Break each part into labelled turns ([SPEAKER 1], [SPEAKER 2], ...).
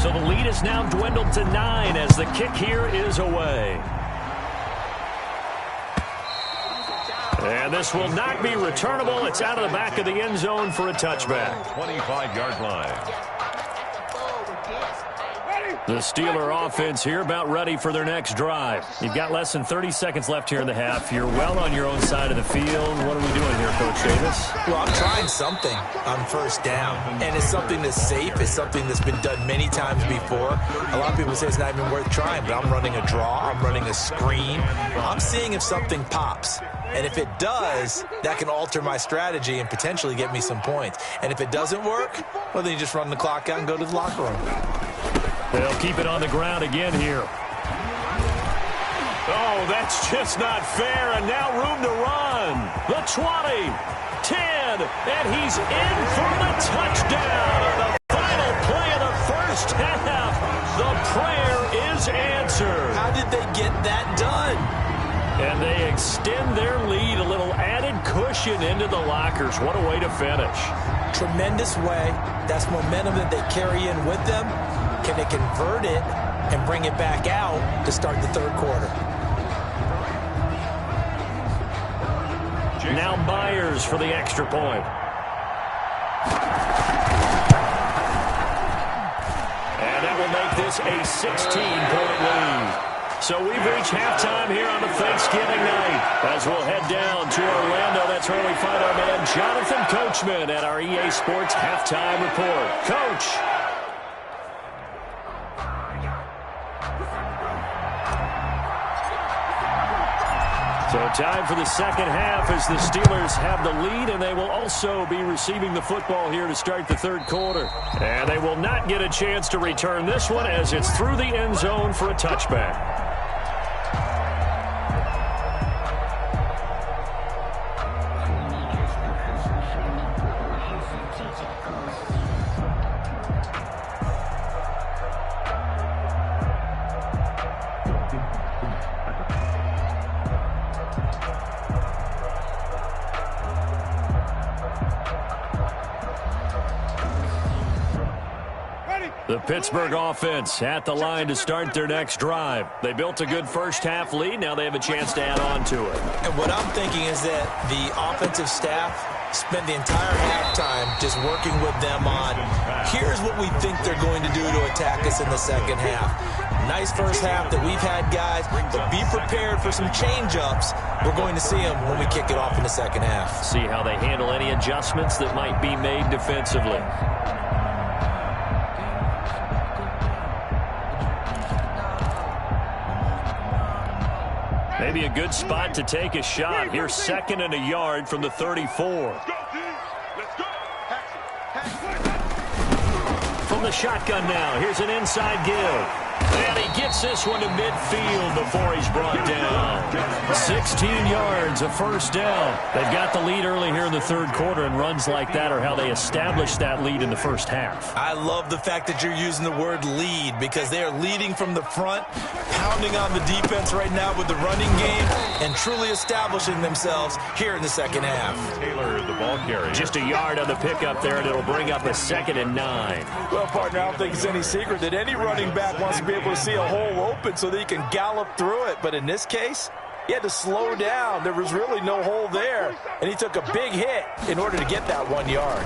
[SPEAKER 1] So the lead is now dwindled to 9 as the kick here is away. And this will not be returnable. It's out of the back of the end zone for a touchback.
[SPEAKER 2] 25-yard line.
[SPEAKER 1] The Steeler offense here about ready for their next drive. You've got less than 30 seconds left here in the half. You're well on your own side of the field. What are we doing here, Coach Davis?
[SPEAKER 3] Well, I'm trying something on first down, and it's something that's safe. It's something that's been done many times before. A lot of people say it's not even worth trying, but I'm running a draw. I'm running a screen. I'm seeing if something pops. And if it does, that can alter my strategy and potentially get me some points. And if it doesn't work, well, then you just run the clock out and go to the locker room.
[SPEAKER 1] They'll keep it on the ground again here. Oh, that's just not fair, and now room to run. The 20, 10, and he's in for the touchdown. The final play of the first half. The prayer is answered.
[SPEAKER 3] How did they get that done?
[SPEAKER 1] And they extend their lead, a little added cushion into the lockers. What a way to finish.
[SPEAKER 3] Tremendous way. That's momentum that they carry in with them. Can they convert it and bring it back out to start the third quarter?
[SPEAKER 1] Now Myers for the extra point. And that will make this a 16-point lead. So we've reached halftime here on a Thanksgiving night. As we'll head down to Orlando, that's where we find our man Jonathan Coachman at our EA Sports Halftime Report. Coach. So time for the second half as the Steelers have the lead, and they will also be receiving the football here to start the third quarter. And they will not get a chance to return this one as it's through the end zone for a touchback. The Pittsburgh offense at the line to start their next drive. They built a good first-half lead. Now they have a chance to add on to it.
[SPEAKER 3] And what I'm thinking is that the offensive staff spent the entire halftime just working with them on, here's what we think they're going to do to attack us in the second half. Nice first half that we've had, guys, but be prepared for some change-ups. We're going to see them when we kick it off in the second half.
[SPEAKER 1] See how they handle any adjustments that might be made defensively. Maybe a good spot to take a shot. Here's 2nd and a yard from the 34. From the shotgun now, here's an inside give. And he gets this one to midfield before he's brought down. 16 yards, a first down. They've got the lead early here in the third quarter, and runs like that are how they establish that lead in the first half.
[SPEAKER 3] I love the fact that you're using the word lead because they are leading from the front, pounding on the defense right now with the running game, and truly establishing themselves here in the second half.
[SPEAKER 2] Taylor, the ball carrier.
[SPEAKER 1] Just a yard on the pickup there, and it'll bring up a 2nd and 9.
[SPEAKER 4] Well, partner, I don't think it's any secret that any running back wants to be able to see a hole open so that he can gallop through it. But in this case, he had to slow down. There was really no hole there, and he took a big hit in order to get that 1 yard.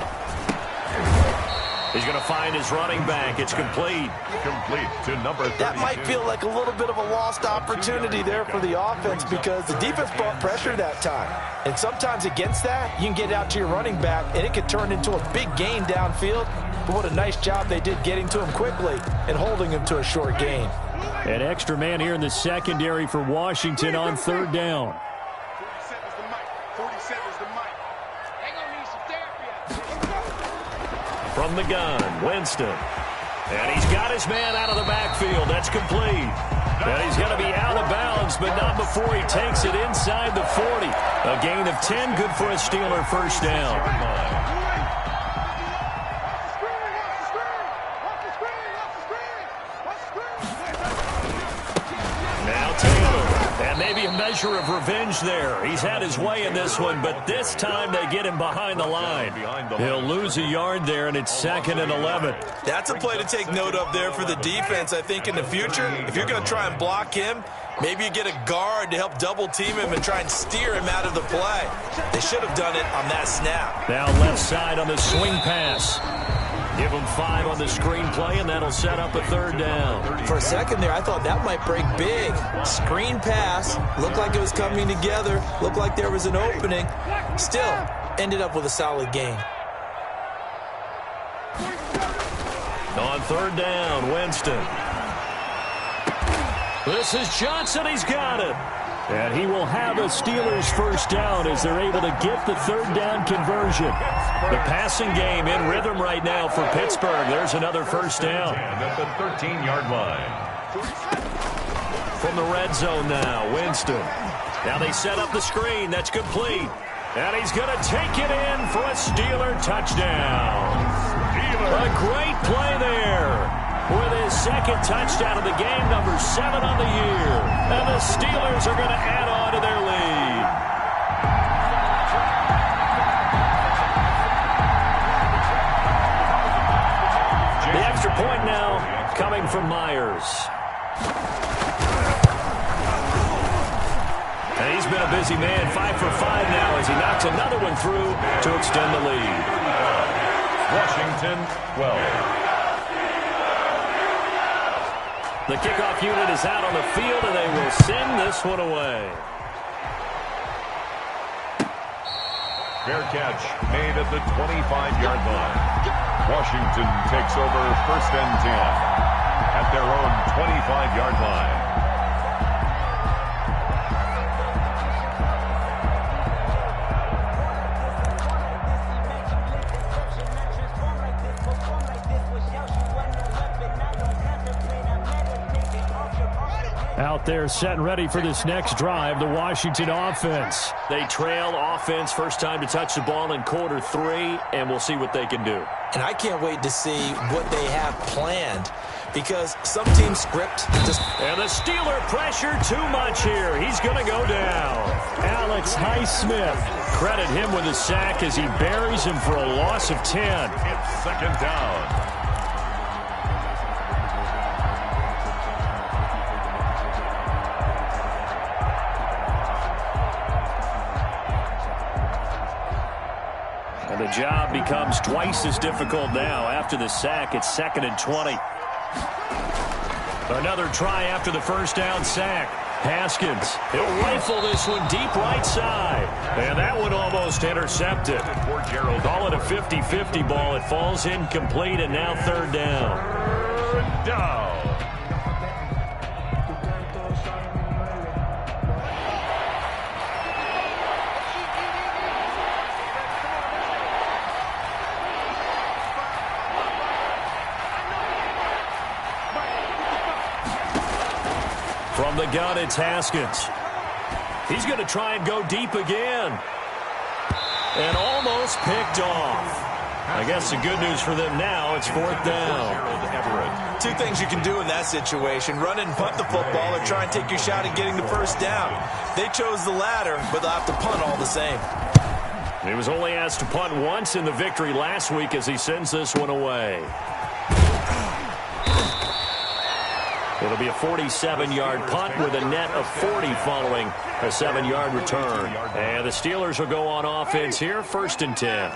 [SPEAKER 1] He's going to find his running back. It's complete.
[SPEAKER 2] Complete to number 32.
[SPEAKER 4] That might feel like a little bit of a lost opportunity there for the offense because the defense brought pressure that time. And sometimes against that, you can get out to your running back, and it can turn into a big gain downfield. But what a nice job they did getting to him quickly and holding him to a short gain.
[SPEAKER 1] An extra man here in the secondary for Washington on third down.
[SPEAKER 5] 47's the mic. 47's the mic. They gonna need some therapy.
[SPEAKER 1] From the gun, Winston. And he's got his man out of the backfield. That's complete. And he's going to be out of bounds, but not before he takes it inside the 40. A gain of 10, good for a Steeler first down. Now Taylor. And maybe a measure of revenge there. He's had his way in this one, but this time they get him behind the line. He'll lose a yard there, and it's 2nd and 11.
[SPEAKER 3] That's a play to take note of there for the defense, I think, in the future. If you're going to try and block him, maybe you get a guard to help double-team him and try and steer him out of the play. They should have done it on that snap.
[SPEAKER 1] Now left side on the swing pass. Give him 5 on the screen play, and that'll set up a 3rd down.
[SPEAKER 3] For a second there, I thought that might break big. Screen pass. Looked like it was coming together. Looked like there was an opening. Still, ended up with a solid gain.
[SPEAKER 1] On 3rd down, Winston. This is Johnson. He's got it. And he will have a Steelers 1st down as they're able to get the 3rd down conversion. The passing game in rhythm right now for Pittsburgh. There's another 1st down.
[SPEAKER 2] At the 13-yard line.
[SPEAKER 1] From the red zone now, Winston. Now they set up the screen. That's complete. And he's going to take it in for a Steeler touchdown. A great play there. With his 2nd touchdown of the game, number 7 on the year. And the Steelers are going to add on to their lead. The extra point now coming from Myers. And he's been a busy man, 5 for 5 now as he knocks another one through to extend the lead.
[SPEAKER 2] Washington 12.
[SPEAKER 1] The kickoff unit is out on the field, and they will send this one away.
[SPEAKER 2] Fair catch made at the 25-yard line. Washington takes over 1st and 10 at their own 25-yard line.
[SPEAKER 1] Out there set and ready for this next drive, the Washington offense. They trail offense first time to touch the ball in quarter 3, and we'll see what they can do.
[SPEAKER 3] And I can't wait to see what they have planned because some teams script just...
[SPEAKER 1] And the Steeler pressure too much here. He's going to go down. Alex Highsmith. Credit him with a sack as he buries him for a loss of 10.
[SPEAKER 2] It's 2nd down.
[SPEAKER 1] And the job becomes twice as difficult now. After the sack, it's 2nd and 20. Another try after the 1st down sack. Haskins, he'll rifle this one deep right side. And that one almost intercepted. Call it a 50-50 ball. It falls incomplete, and now 3rd down.
[SPEAKER 2] 3rd down.
[SPEAKER 1] From the gun, it's Haskins. He's going to try and go deep again. And almost picked off. I guess the good news for them now, it's 4th down.
[SPEAKER 3] 2 things you can do in that situation. Run and punt the football or try and take your shot at getting the 1st down. They chose the latter, but they'll have to punt all the same.
[SPEAKER 1] He was only asked to punt once in the victory last week as he sends this one away. It'll be a 47-yard punt with a net of 40 following a 7-yard return. And the Steelers will go on offense here, 1st and 10.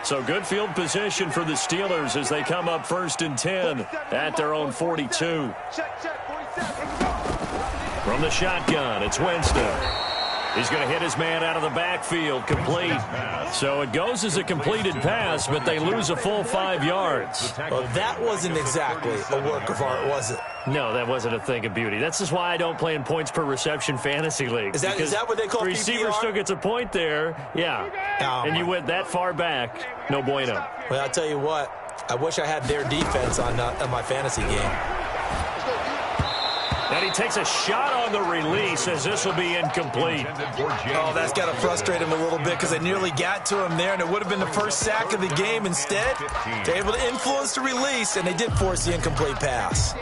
[SPEAKER 1] So good field position for the Steelers as they come up 1st and 10 at their own 42. From the shotgun, it's Winston. He's going to hit his man out of the backfield, complete. So it goes as a completed pass, but they lose a full 5 yards.
[SPEAKER 3] Well, that wasn't exactly a work of art, was it?
[SPEAKER 1] No, that wasn't a thing of beauty. That's just why I don't play in points per reception fantasy leagues.
[SPEAKER 3] Is that what they call PPR?
[SPEAKER 1] The receiver still gets a point there, yeah.
[SPEAKER 3] Oh,
[SPEAKER 1] and you went that far back, no bueno.
[SPEAKER 3] Well, I'll tell you what. I wish I had their defense on my fantasy game.
[SPEAKER 1] And he takes a shot on the release as this will be incomplete.
[SPEAKER 3] Oh, that's got to frustrate him a little bit because they nearly got to him there, and it would have been the first sack of the game. Instead, they're able to influence the release, and they did force the incomplete pass.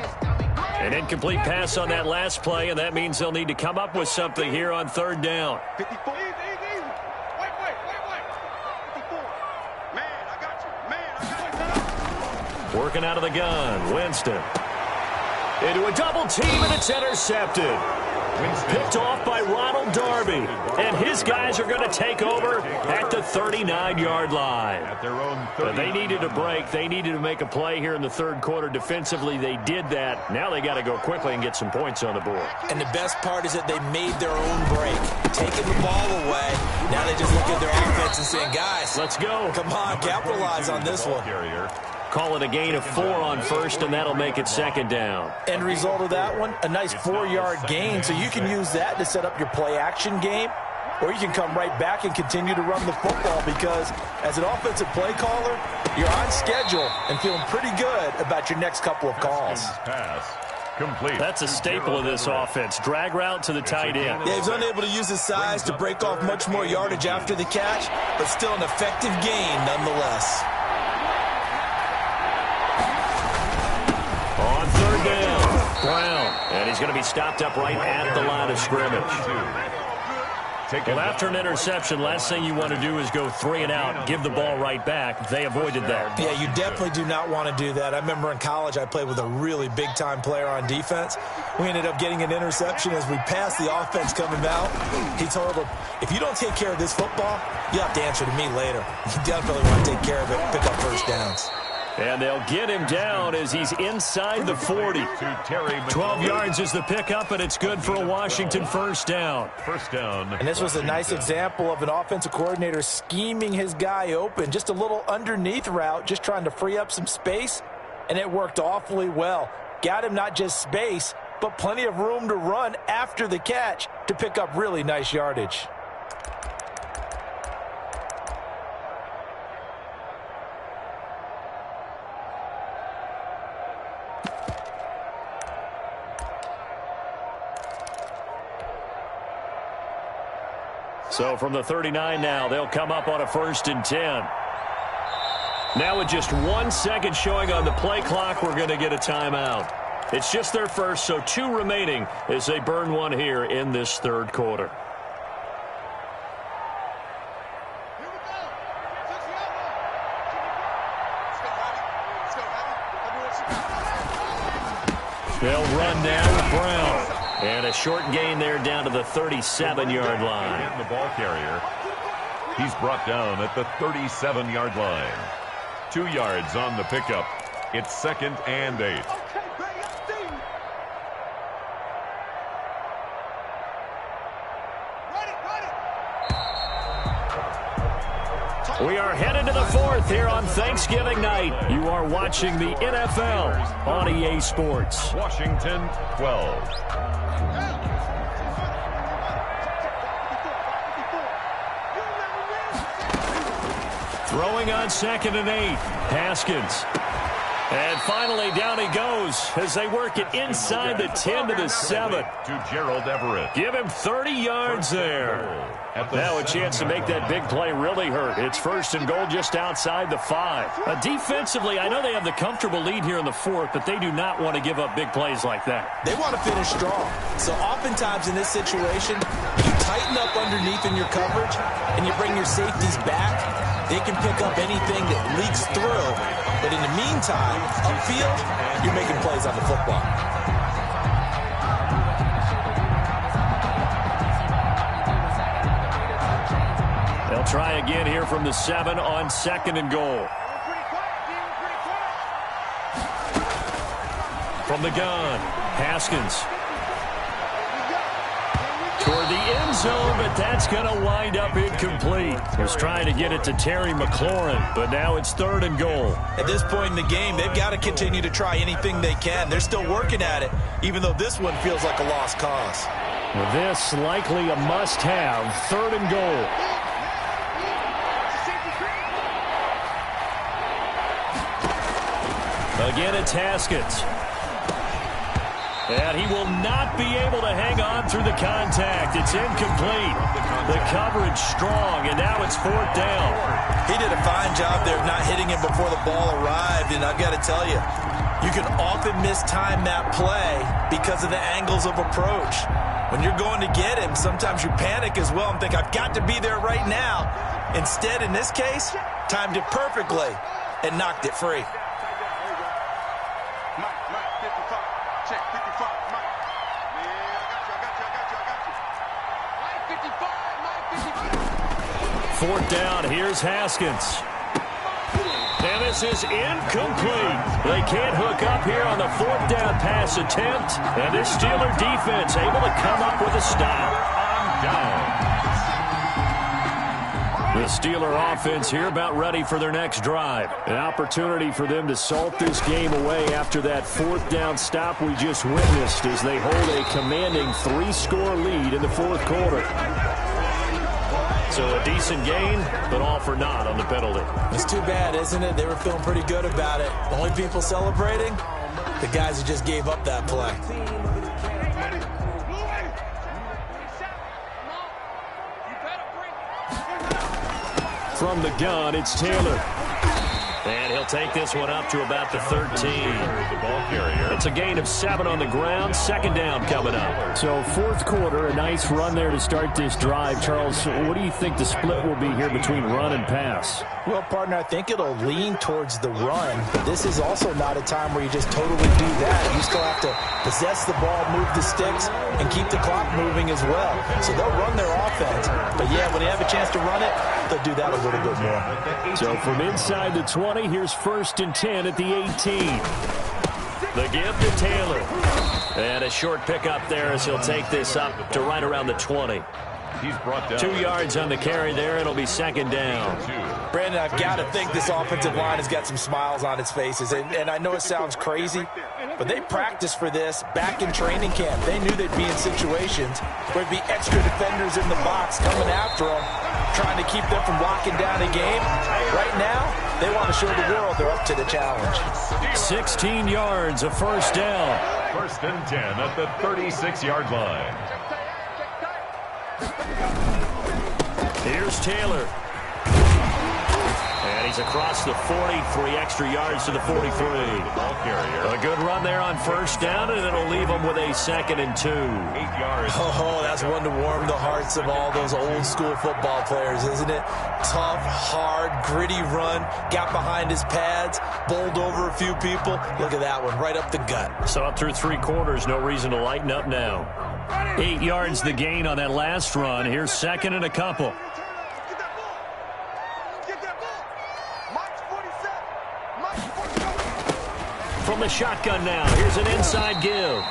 [SPEAKER 1] An incomplete pass on that last play, and that means they'll need to come up with something here on third down.
[SPEAKER 5] 54. Wait. 54. Man, I got you.
[SPEAKER 1] Working out of the gun, Winston. Into a double team, and it's intercepted. Picked off by Ronald Darby. And his guys are going to take over at the 39-yard line.
[SPEAKER 2] At their own
[SPEAKER 1] But they needed a break. They needed to make a play here in the third quarter. Defensively, they did that. Now they got to go quickly and get some points on the board.
[SPEAKER 3] And the best part is that they made their own break, taking the ball away. Now they just look at their offense and saying, guys,
[SPEAKER 1] let's go.
[SPEAKER 3] Come on, capitalize on this one.
[SPEAKER 1] Call it a gain of 4 on first, and that'll make it second down.
[SPEAKER 4] End result of that one, a nice 4-yard gain, so you can use that to set up your play-action game, or you can come right back and continue to run the football because as an offensive play caller, you're on schedule and feeling pretty good about your next couple of calls.
[SPEAKER 2] Pass complete.
[SPEAKER 1] That's a staple of this offense. Drag route to the tight end.
[SPEAKER 3] Yeah, he's unable to use his size to break off much more yardage after the catch, but still an effective gain nonetheless.
[SPEAKER 1] On third down, Brown. And he's going to be stopped up right at the line of scrimmage. Well, after an interception, last thing you want to do is go 3 and out, give the ball right back. They avoided that.
[SPEAKER 3] Yeah, you definitely do not want to do that. I remember in college I played with a really big-time player on defense. We ended up getting an interception as we passed the offense coming out. He told him, if you don't take care of this football, you have to answer to me later. You definitely want to take care of it, pick up first downs.
[SPEAKER 1] And they'll get him down as he's inside the 40. 12 yards is the pickup, and it's good for a Washington first down.
[SPEAKER 2] First down.
[SPEAKER 4] And this was a nice example of an offensive coordinator scheming his guy open. Just a little underneath route, just trying to free up some space, and it worked awfully well. Got him not just space, but plenty of room to run after the catch to pick up really nice yardage.
[SPEAKER 1] So from the 39 now, they'll come up on a 1st and 10. Now with just 1 second showing on the play clock, we're going to get a timeout. It's just their first, so 2 remaining as they burn one here in this third quarter. They'll run now with Brown. And a short gain there down to the 37-yard line.
[SPEAKER 2] The ball carrier. He's brought down at the 37-yard line. 2 yards on the pickup. It's 2nd and 8.
[SPEAKER 1] We are headed to the 4th here on Thanksgiving night. You are watching the NFL on EA Sports.
[SPEAKER 2] Washington 12.
[SPEAKER 1] Throwing on 2nd and 8. Haskins. And finally, down he goes as they work it inside the 10 to the 7.
[SPEAKER 2] To Gerald Everett.
[SPEAKER 1] Give him 30 yards there. Now a chance to make that big play really hurt. It's 1st and goal just outside the 5. Defensively, I know they have the comfortable lead here in the 4th, but they do not want to give up big plays like that.
[SPEAKER 3] They want to finish strong. So oftentimes in this situation, you tighten up underneath in your coverage and you bring your safeties back. They can pick up anything that leaks through. But in the meantime, upfield, you're making plays on the football.
[SPEAKER 1] They'll try again here from the 7 on 2nd and goal. From the gun, Haskins. Toward the end zone, but that's going to wind up incomplete. Was trying to get it to Terry McLaurin, but now it's 3rd and goal.
[SPEAKER 3] At this point in the game, they've got to continue to try anything they can. They're still working at it, even though this one feels like a lost cause.
[SPEAKER 1] This likely a must-have, 3rd and goal. Again, it's Haskins. And he will not be able to hang on through the contact. It's incomplete. The coverage strong, and now it's 4th down.
[SPEAKER 3] He did a fine job there of not hitting him before the ball arrived, and I've got to tell you,
[SPEAKER 4] You can often mistime that play because of the angles of approach. When you're going to get him, sometimes you panic as well and think, I've got to be there right now. Instead, in this case, timed it perfectly and knocked it free.
[SPEAKER 5] Mike, 55. Check, 55. Mike. Yeah, I got you. Mike, 55.
[SPEAKER 1] Fourth down, here's Haskins. And this is incomplete. They can't hook up here on the fourth down pass attempt. And this Steeler defense able to come up with a stop. The Steeler offense here about ready for their next drive. An opportunity for them to salt this game away after that fourth down stop we just witnessed as they hold a commanding 3-score lead in the fourth quarter. So a decent gain, but all for naught on the penalty.
[SPEAKER 4] It's too bad, isn't it? They were feeling pretty good about it. The only people celebrating, the guys who just gave up that play.
[SPEAKER 1] From the gun, it's Taylor. And he'll take this one up to about the 13.
[SPEAKER 2] The ball carrier.
[SPEAKER 1] It's a gain of 7 on the ground. Second down coming up. So fourth quarter, a nice run there to start this drive. Charles, what do you think the split will be here between run and pass?
[SPEAKER 4] Well, partner, I think it'll lean towards the run, but this is also not a time where you just totally do that. You still have to possess the ball, move the sticks, and keep the clock moving as well. So they'll run their offense, but yeah, when they have a chance to run it, they'll do that a little bit more.
[SPEAKER 1] So from inside the 20, here's 1st and 10 at the 18. The give to Taylor. And a short pickup there as he'll take this up to right around the 20.
[SPEAKER 2] He's brought down.
[SPEAKER 1] 2 yards on the carry there. It'll be second down.
[SPEAKER 4] Brandon, I've got to think this offensive line has got some smiles on its faces. And I know it sounds crazy, but they practiced for this back in training camp. They knew they'd be in situations where there'd be extra defenders in the box coming after them, trying to keep them from locking down a game. Right now, they want to show the world they're up to the challenge.
[SPEAKER 1] 16 yards, a first down.
[SPEAKER 2] 1st and 10 at the 36-yard line.
[SPEAKER 1] Here's Taylor. And he's across the 40, 3 extra yards to the 43.
[SPEAKER 2] Ball carrier.
[SPEAKER 1] A good run there on first down, and it'll leave them with a 2nd and 2.
[SPEAKER 2] 8 yards.
[SPEAKER 4] Oh, that's one to warm the hearts of all those old school football players, isn't it? Tough, hard, gritty run, got behind his pads, bowled over a few people. Look at that one, right up the gut.
[SPEAKER 1] So up through 3 quarters, no reason to lighten up now. 8 yards the gain on that last run. Here's 2nd and a couple. From the shotgun now, here's an inside give.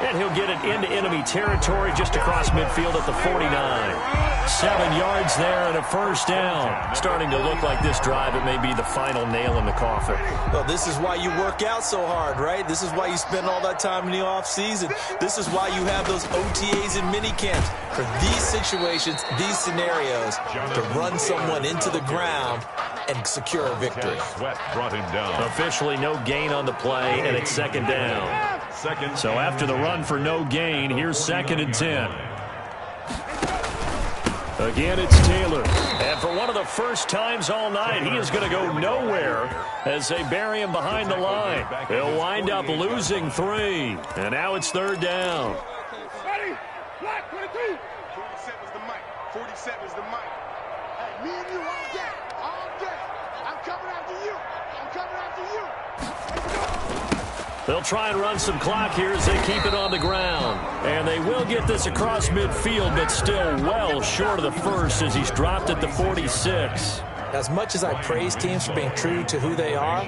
[SPEAKER 1] And he'll get it into enemy territory just across midfield at the 49. 7 yards there and a first down. Starting to look like this drive, it may be the final nail in the coffin.
[SPEAKER 4] Well, this is why you work out so hard, right? This is why you spend all that time in the offseason. This is why you have those OTAs and mini camps. For these situations, these scenarios, to run someone into the ground and secure a victory.
[SPEAKER 2] Sweat brought him down.
[SPEAKER 1] Officially no gain on the play, and it's second down. So after the run for no gain, here's 2nd and 10. Again, it's Taylor. And for one of the first times all night, he is going to go nowhere as they bury him behind the line. They'll wind up losing 3. And now it's 3rd down.
[SPEAKER 5] Ready? Black, 22. 47's the mic. 47's the mic. Hey, me and you all day. All day. I'm coming after you. I'm coming after you. Let's go.
[SPEAKER 1] They'll try and run some clock here as they keep it on the ground. And they will get this across midfield, but still well short of the first as he's dropped at the 46.
[SPEAKER 4] As much as I praise teams for being true to who they are,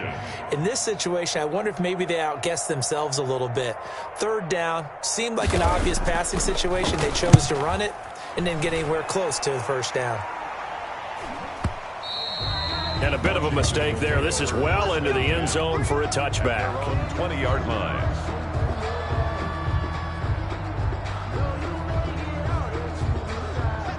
[SPEAKER 4] in this situation, I wonder if maybe they outguessed themselves a little bit. 3rd down, seemed like an obvious passing situation. They chose to run it and didn't get anywhere close to the first down.
[SPEAKER 1] And a bit of a mistake there. This is well into the end zone for a touchback.
[SPEAKER 2] 20-yard line.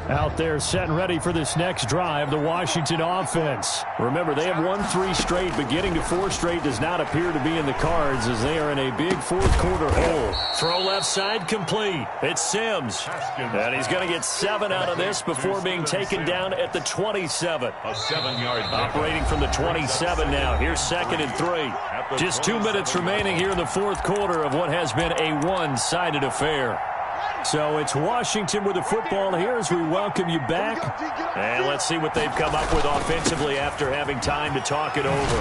[SPEAKER 1] Out there set and ready for this next drive, the Washington offense. Remember, they have won 3 straight, but getting to 4 straight does not appear to be in the cards as they are in a big fourth-quarter hole. Throw left side complete. It's Sims. And he's going to get 7 out of this before being taken down at the 27.
[SPEAKER 2] A 7-yard
[SPEAKER 1] Operating from the 27 now. Here's 2nd and 3. Just 2 minutes remaining here in the fourth quarter of what has been a one-sided affair. So it's Washington with the football here as we welcome you back. And let's see what they've come up with offensively after having time to talk it over.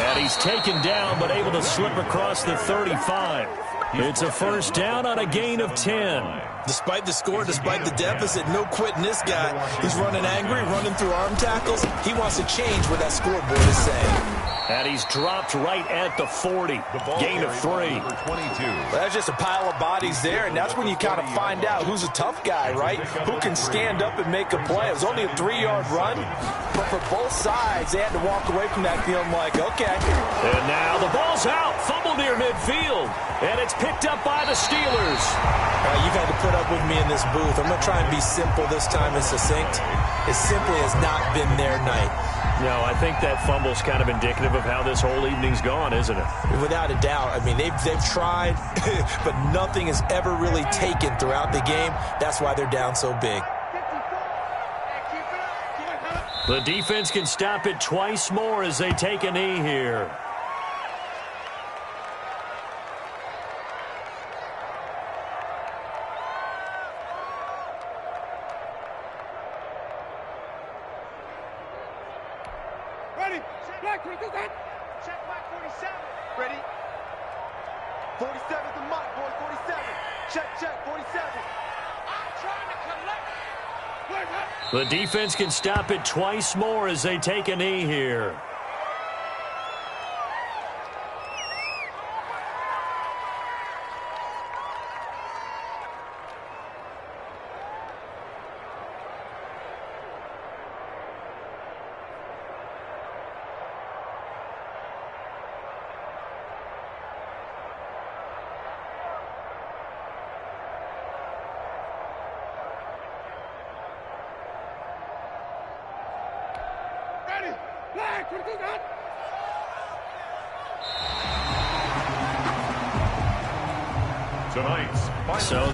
[SPEAKER 1] And he's taken down but able to slip across the 35. It's a first down on a gain of 10.
[SPEAKER 3] Despite the score, despite the deficit, no quitting this guy. He's running angry, running through arm tackles. He wants to change what that scoreboard is saying.
[SPEAKER 1] And he's dropped right at the 40. Gain of 3.
[SPEAKER 4] Well, that's just a pile of bodies there, and that's when you kind of find out who's a tough guy, right? Who can stand up and make a play. It was only a 3-yard run, but for both sides, they had to walk away from that field like, okay.
[SPEAKER 1] And now the ball's out. Fumble near midfield. And it's picked up by the Steelers.
[SPEAKER 3] You've had to put up with me in this booth. I'm going to try and be simple this time and succinct. It simply has not been their night.
[SPEAKER 1] No, I think that fumble's kind of indicative of how this whole evening's gone, isn't it?
[SPEAKER 3] Without a doubt. I mean, they've tried, but nothing has ever really taken throughout the game. That's why they're down so big.
[SPEAKER 1] The defense can stop it twice more as they take a knee here.
[SPEAKER 5] Ready? Black 47. Check black 47. Ready? 47 the mark, boy. 47. Check 47. I'm trying to collect.
[SPEAKER 1] The defense can stop it twice more as they take a knee here.
[SPEAKER 2] Tonight's final.
[SPEAKER 1] So